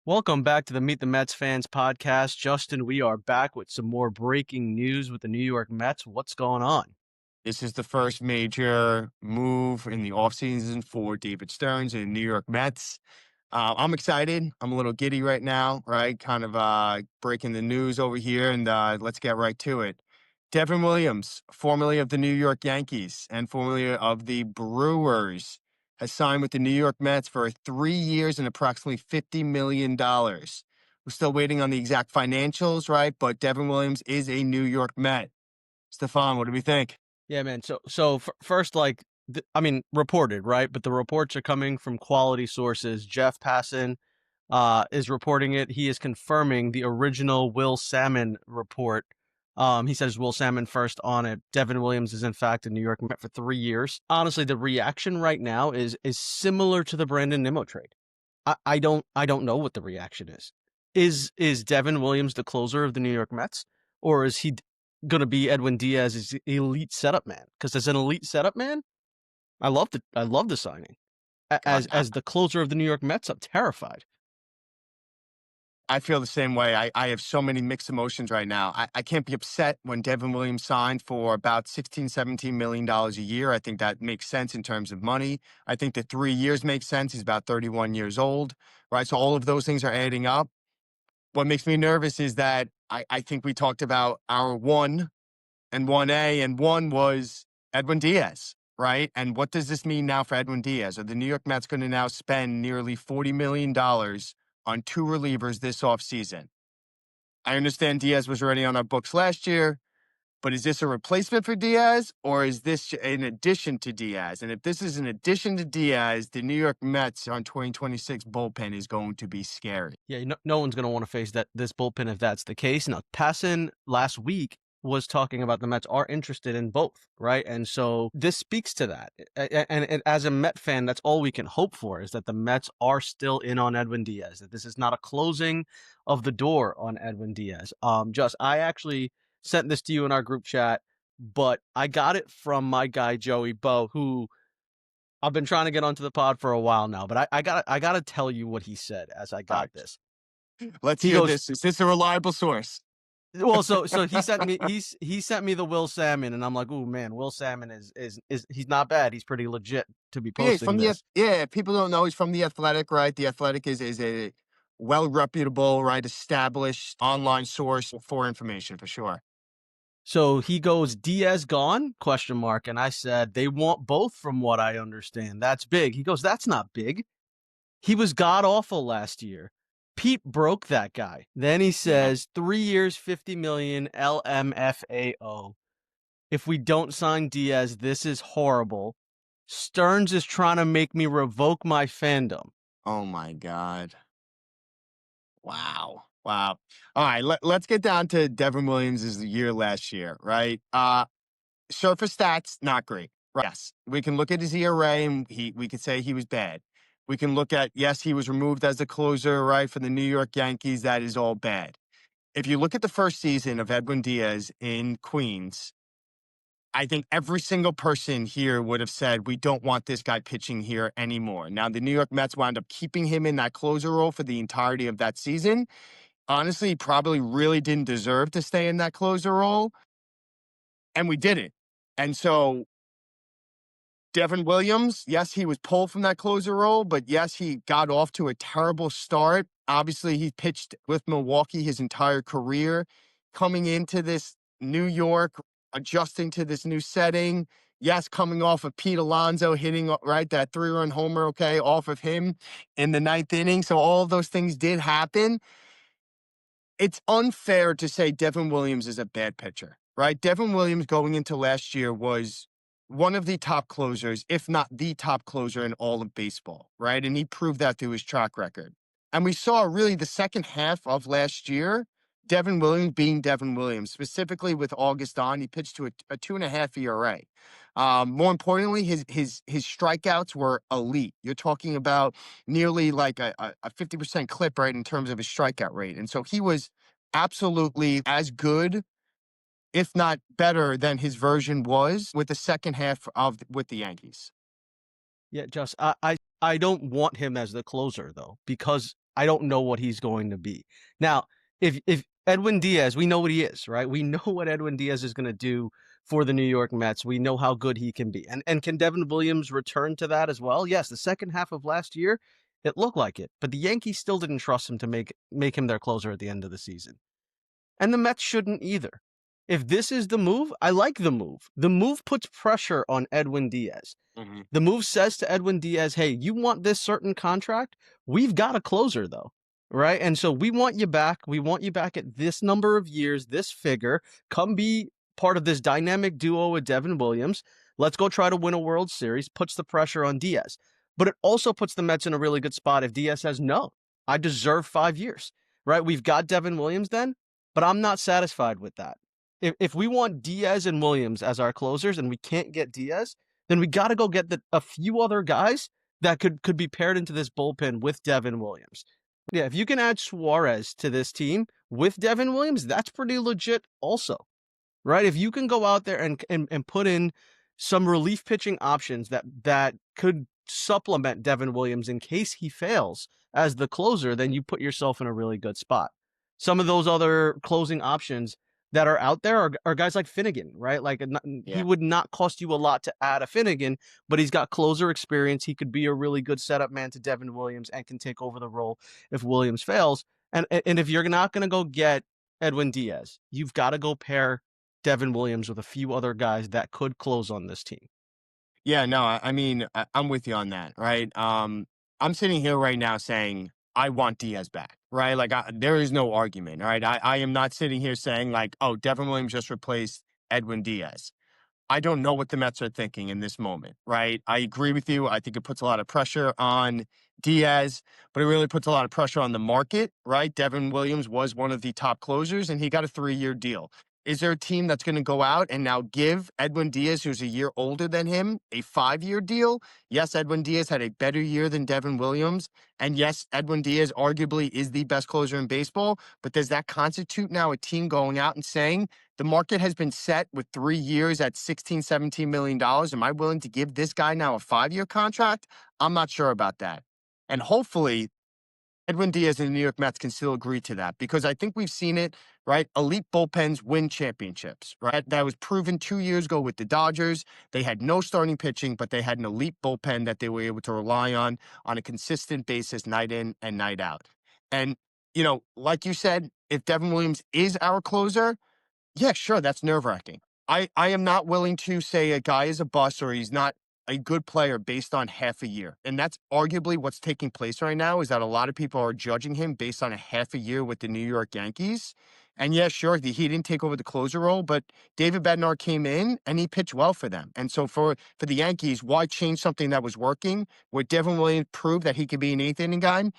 Welcome back to the Meet the Mets fans podcast. Justin, we are back with some more breaking news with the New York Mets. What's going on? This is the first major move in the offseason for David Stearns and New York Mets. I'm excited. I'm a little giddy right now, right? Kind of breaking the news over here, and let's get right to it. Devin Williams, formerly of the New York Yankees and formerly of the Brewers, has signed with the New York Mets for 3 years and approximately $50 million. We're still waiting on the exact financials, right? But Devin Williams is a New York Met. Stefan, what do we think? Yeah, man. First, reported, right? But the reports are coming from quality sources. Jeff Passan is reporting it. He is confirming the original Will Sammon report. He says Will Sammon first on it. Devin Williams is in fact a New York Met for 3 years. Honestly, the reaction right now is similar to the Brandon Nimmo trade. I don't know what the reaction is. Is Devin Williams the closer of the New York Mets, or is he going to be Edwin Diaz's elite setup man? Because as an elite setup man, I love the signing. As the closer of the New York Mets, I'm terrified. I feel the same way. I have so many mixed emotions right now. I can't be upset when Devin Williams signed for about $16-17 million a year. I think that makes sense in terms of money. I think the 3 years makes sense. He's about 31 years old, right? So all of those things are adding up. What makes me nervous is that I think we talked about our 1 and 1A, and 1 was Edwin Diaz, right? And what does this mean now for Edwin Diaz? Are the New York Mets going to now spend nearly $40 million on 2 relievers this offseason? I understand Diaz was already on our books last year, but is this a replacement for Diaz, or is this in addition to Diaz? And if this is in addition to Diaz, the New York Mets on 2026 bullpen is going to be scary. Yeah, no one's going to want to face this bullpen if that's the case. Now, Passan last week was talking about the Mets are interested in both, right? And so this speaks to that. And as a Met fan, that's all we can hope for, is that the Mets are still in on Edwin Diaz, that this is not a closing of the door on Edwin Diaz. I actually sent this to you in our group chat, but I got it from my guy, Joey Bo, who I've been trying to get onto the pod for a while now, but I gotta tell you what he said as I got this. Let's He hear goes, this. Is this a reliable source? well, so he sent me the Will Sammon, and I'm like, oh man, Will Sammon is he's not bad. He's pretty legit to be Yeah, he's posting from this. people don't know he's from The Athletic, right? The Athletic is a well reputable, right, established online source for information for sure. So he goes, Diaz gone? Question mark. And I said, they want both from what I understand. That's big. He goes, that's not big. He was god awful last year. Pete broke that guy. Then he says, 3 years, 50 million LMFAO. If we don't sign Diaz, this is horrible. Stearns is trying to make me revoke my fandom. Oh my God. Wow. Wow. All right, let's get down to Devin Williams' year last year, right? Surface stats, not great. Right? Yes. We can look at his ERA and we could say he was bad. We can look at, yes, he was removed as the closer, right, for the New York Yankees. That is all bad. If you look at the first season of Edwin Diaz in Queens, I think every single person here would have said, we don't want this guy pitching here anymore. Now, the New York Mets wound up keeping him in that closer role for the entirety of that season. Honestly, he probably really didn't deserve to stay in that closer role. And we didn't. And so Devin Williams, yes, he was pulled from that closer role, but yes, he got off to a terrible start. Obviously, he pitched with Milwaukee his entire career. Coming into this New York, adjusting to this new setting. Yes, coming off of Pete Alonso hitting, right, that 3-run homer, okay, off of him in the 9th inning. So all of those things did happen. It's unfair to say Devin Williams is a bad pitcher, right? Devin Williams going into last year was one of the top closers, if not the top closer in all of baseball, right? And he proved that through his track record. And we saw really the second half of last year, Devin Williams being Devin Williams, specifically with August on. He pitched to a 2.5 ERA. More importantly, his strikeouts were elite. You're talking about nearly like a 50% clip, right, in terms of his strikeout rate. And so he was absolutely as good, if not better than his version was with the second half with the Yankees. Yeah, I don't want him as the closer, though, because I don't know what he's going to be. Now, if Edwin Diaz, we know what he is, right? We know what Edwin Diaz is going to do for the New York Mets. We know how good he can be. And can Devin Williams return to that as well? Yes, the second half of last year, it looked like it, but the Yankees still didn't trust him to make him their closer at the end of the season. And the Mets shouldn't either. If this is the move, I like the move. The move puts pressure on Edwin Diaz. Mhm. The move says to Edwin Diaz, hey, you want this certain contract? We've got a closer, though, right? And so we want you back. We want you back at this number of years, this figure. Come be part of this dynamic duo with Devin Williams. Let's go try to win a World Series. Puts the pressure on Diaz. But it also puts the Mets in a really good spot if Diaz says, no, I deserve 5 years, right? We've got Devin Williams then, but I'm not satisfied with that. If we want Diaz and Williams as our closers and we can't get Diaz, then we got to go get a few other guys that could be paired into this bullpen with Devin Williams. Yeah, if you can add Suarez to this team with Devin Williams, that's pretty legit also, right? If you can go out there and put in some relief pitching options that could supplement Devin Williams in case he fails as the closer, then you put yourself in a really good spot. Some of those other closing options that are out there are guys like Finnegan, right? Like he Yeah. would not cost you a lot to add a Finnegan, but he's got closer experience. He could be a really good setup man to Devin Williams and can take over the role if Williams fails. And if you're not going to go get Edwin Diaz, you've got to go pair Devin Williams with a few other guys that could close on this team. Yeah, no, I mean, I'm with you on that, right? I'm sitting here right now saying I want Diaz back, right? Like, there is no argument, all right? I am not sitting here saying like, oh, Devin Williams just replaced Edwin Diaz. I don't know what the Mets are thinking in this moment, right? I agree with you. I think it puts a lot of pressure on Diaz, but it really puts a lot of pressure on the market, right? Devin Williams was one of the top closers, and he got a 3-year deal. Is there a team that's going to go out and now give Edwin Diaz, who's a year older than him, a 5-year deal? Yes, Edwin Diaz had a better year than Devin Williams. And yes, Edwin Diaz arguably is the best closer in baseball. But does that constitute now a team going out and saying, the market has been set with 3 years at $16, $17 million. Am I willing to give this guy now a 5-year contract? I'm not sure about that. And hopefully, Edwin Diaz and the New York Mets can still agree to that because I think we've seen it, right? Elite bullpens win championships, right? That was proven 2 years ago with the Dodgers. They had no starting pitching, but they had an elite bullpen that they were able to rely on a consistent basis, night in and night out. And, like you said, if Devin Williams is our closer, yeah, sure, that's nerve-wracking. I am not willing to say a guy is a bust or he's not a good player based on half a year. And that's arguably what's taking place right now is that a lot of people are judging him based on a half a year with the New York Yankees. And yeah, sure, he didn't take over the closer role, but David Bednar came in and he pitched well for them. And so for the Yankees, why change something that was working where Devin Williams proved that he could be an eighth inning guy?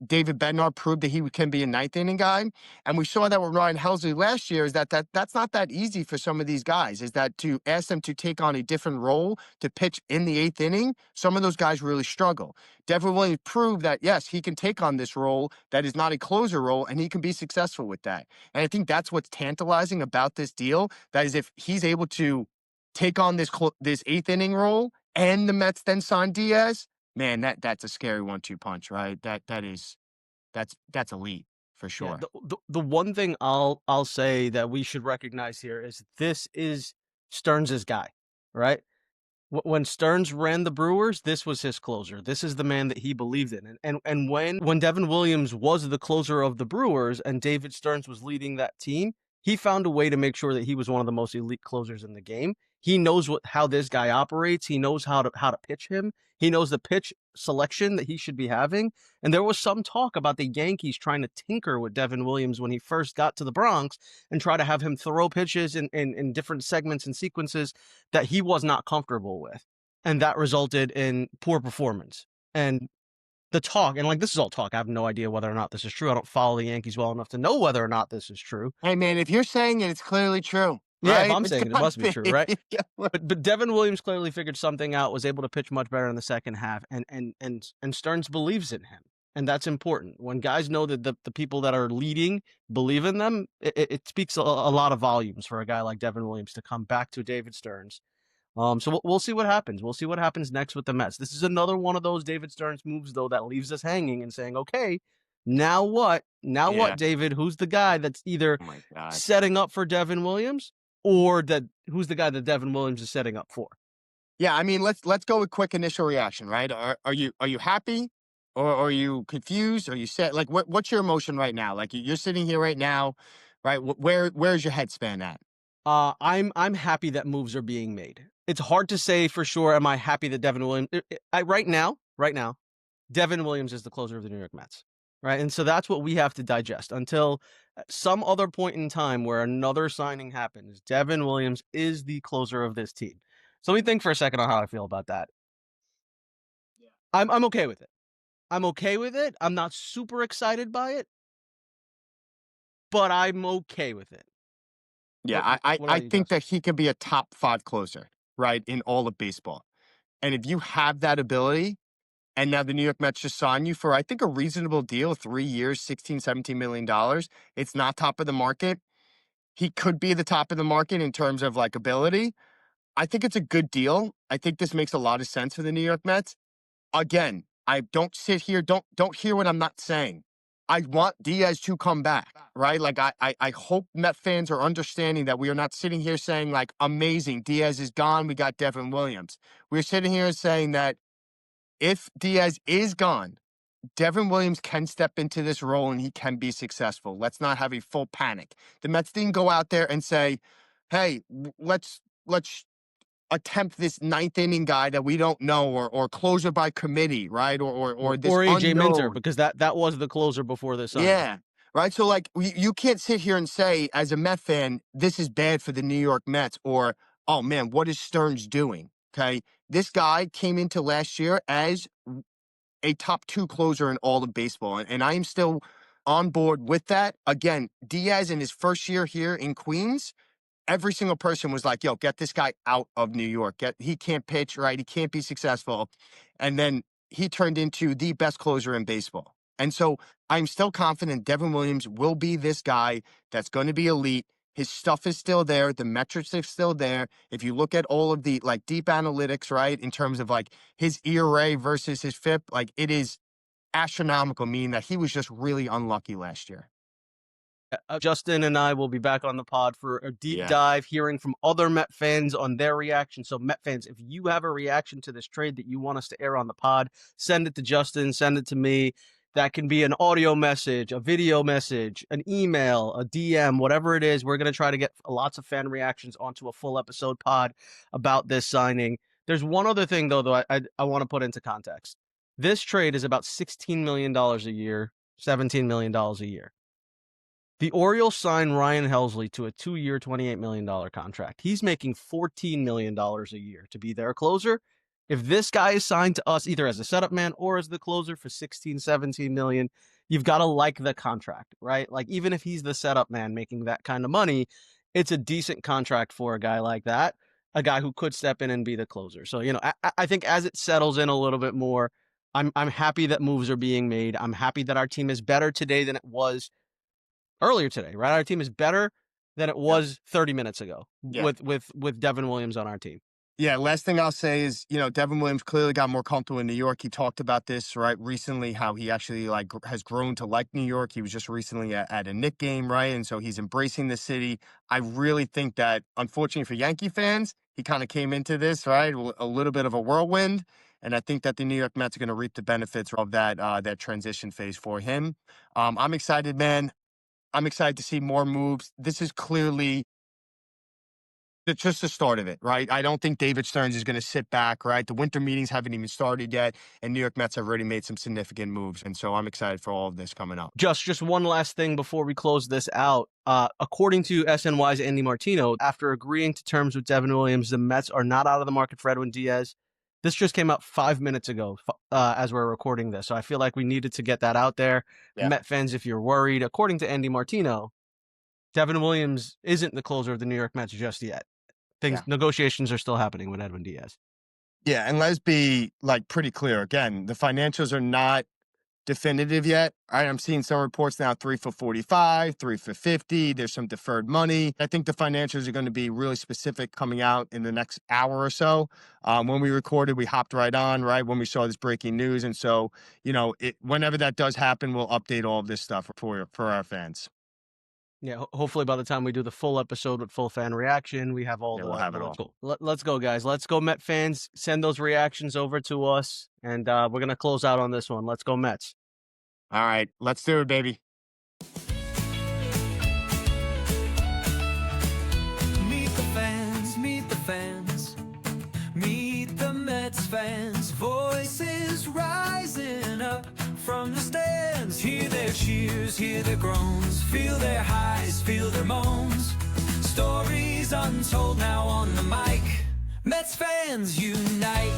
David Bednar proved that he can be a ninth inning guy. And we saw that with Ryan Helsley last year is that's not that easy for some of these guys, is that to ask them to take on a different role to pitch in the eighth inning, some of those guys really struggle. Devin Williams proved that, yes, he can take on this role that is not a closer role, and he can be successful with that. And I think that's what's tantalizing about this deal. That is if he's able to take on this eighth inning role and the Mets then sign Diaz, man, that's a scary 1-2 punch, right? That's elite for Yeah, sure. the one thing I'll say that we should recognize here is this is Stearns' guy, right? When Stearns ran the Brewers, this was his closer. This is the man that he believed in. And when Devin Williams was the closer of the Brewers and David Stearns was leading that team, he found a way to make sure that he was one of the most elite closers in the game. He knows how this guy operates. He knows how to pitch him. He knows the pitch selection that he should be having. And there was some talk about the Yankees trying to tinker with Devin Williams when he first got to the Bronx and try to have him throw pitches in different segments and sequences that he was not comfortable with. And that resulted in poor performance. And the talk, and like this is all talk. I have no idea whether or not this is true. I don't follow the Yankees well enough to know whether or not this is true. Hey, man, if you're saying it, it's clearly true, Yeah, if right? I'm It's saying it, it gotta must be true, right? be. Yeah, But Devin Williams clearly figured something out, was able to pitch much better in the second half, and Stearns believes in him. And that's important. When guys know that the people that are leading believe in them, it speaks a lot of volumes for a guy like Devin Williams to come back to David Stearns. So we'll see what happens. We'll see what happens next with the Mets. This is another one of those David Stearns moves, though, that leaves us hanging and saying, okay, Now what? Now what, Yeah. David? Who's the guy that's either Oh my God. setting up for Devin Williams or that who's the guy that Devin Williams is setting up for? Yeah, I mean, let's go with quick initial reaction, right? Are you happy, or are you confused? Are you sad? Like, what's your emotion right now? Like, you're sitting here right now, right? Where's your head span at? I'm happy that moves are being made. It's hard to say for sure. Am I happy that Devin Williams? Right now, Devin Williams is the closer of the New York Mets, right? And so that's what we have to digest until some other point in time where another signing happens. Devin Williams is the closer of this team. So let me think for a second on how I feel about that. I'm okay with it. I'm okay with it. I'm not super excited by it, but I'm okay with it. Yeah, What I what about I you, think Justin? that he could be a top five closer, right, in all of baseball. And if you have that ability, and now the New York Mets just signed you for, I think, a reasonable deal, 3 years, 16, $17 million. It's not top of the market. He could be the top of the market in terms of like ability. I think it's a good deal. I think this makes a lot of sense for the New York Mets. Again, I don't sit here, don't hear what I'm not saying. I want Diaz to come back, right? Like I hope Met fans are understanding that we are not sitting here saying like amazing, Diaz is gone, we got Devin Williams. We're sitting here saying that if Diaz is gone, Devin Williams can step into this role and he can be successful. Let's not have a full panic. The Mets didn't go out there and say, "Hey, let's attempt this ninth inning guy that we don't know, or closer by committee, right? Or this Or AJ Minter unknown." because that was the closer before this signing. Yeah. Right. So like you can't sit here and say, as a Met fan, this is bad for the New York Mets, or oh man, what is Stearns doing? Okay. This guy came into last year as a top two closer in all of baseball. And I am still on board with that. Again, Diaz in his first year here in Queens, every single person was like, yo, get this guy out of New York. He can't pitch, right? He can't be successful. And then he turned into the best closer in baseball. And so I'm still confident Devin Williams will be this guy that's going to be elite. His stuff is still there. The metrics are still there. If you look at all of the like deep analytics, right, in terms of like his ERA versus his FIP, like it is astronomical, meaning that he was just really unlucky last year. Justin and I will be back on the pod for a deep Yeah. dive, hearing from other Met fans on their reaction. So, Met fans, if you have a reaction to this trade that you want us to air on the pod, send it to Justin, send it to me. That can be an audio message, a video message, an email, a DM, whatever it is. We're going to try to get lots of fan reactions onto a full episode pod about this signing. There's one other thing, though, I want to put into context. This trade is about $16 million a year, $17 million a year. The Orioles signed Ryan Helsley to a 2-year, $28 million contract. He's making $14 million a year to be their closer. If this guy is signed to us either as a setup man or as the closer for 16, 17 million, you've got to like the contract, right? Like, even if he's the setup man making that kind of money, it's a decent contract for a guy like that, a guy who could step in and be the closer. So, I think as it settles in a little bit more, I'm happy that moves are being made. I'm happy that our team is better today than it was earlier today, right? Our team is better than it Yeah. was 30 minutes ago Yeah. with Devin Williams on our team. Yeah, last thing I'll say is, Devin Williams clearly got more comfortable in New York. He talked about this, right, recently, how he actually like has grown to like New York. He was just recently at a Knick game, right? And so he's embracing the city. I really think that, unfortunately for Yankee fans, he kind of came into this, right, a little bit of a whirlwind. And I think that the New York Mets are going to reap the benefits of that transition phase for him. I'm excited, man. I'm excited to see more moves. This is clearly it's just the start of it, right? I don't think David Stearns is going to sit back, right? The winter meetings haven't even started yet, and New York Mets have already made some significant moves. And so I'm excited for all of this coming up. Just one last thing before we close this out. According to SNY's Andy Martino, after agreeing to terms with Devin Williams, the Mets are not out of the market for Edwin Diaz. This just came out 5 minutes ago as we're recording this. So I feel like we needed to get that out there. Yeah. Met fans, if you're worried, according to Andy Martino, Devin Williams isn't the closer of the New York Mets just yet. Yeah. Negotiations are still happening with Edwin Diaz. Yeah. And let's be like pretty clear. Again, the financials are not definitive yet. I'm seeing some reports now 3 for 45, 3 for 50. There's some deferred money. I think the financials are going to be really specific coming out in the next hour or so. When we recorded, we hopped right on, right, when we saw this breaking news. And so, whenever that does happen, we'll update all of this stuff for our fans. Yeah, hopefully by the time we do the full episode with full fan reaction, we have all Yeah, the. we'll have it all. Cool. Let's go, guys. Let's go, Met fans. Send those reactions over to us, and we're gonna close out on this one. Let's go, Mets. All right, let's do it, baby. Meet the fans, meet the fans, meet the Mets fans. Voices rising up from the stands. Hear their cheers, hear their groans, feel their highs, feel their moans. Stories untold now on the mic. Mets fans unite.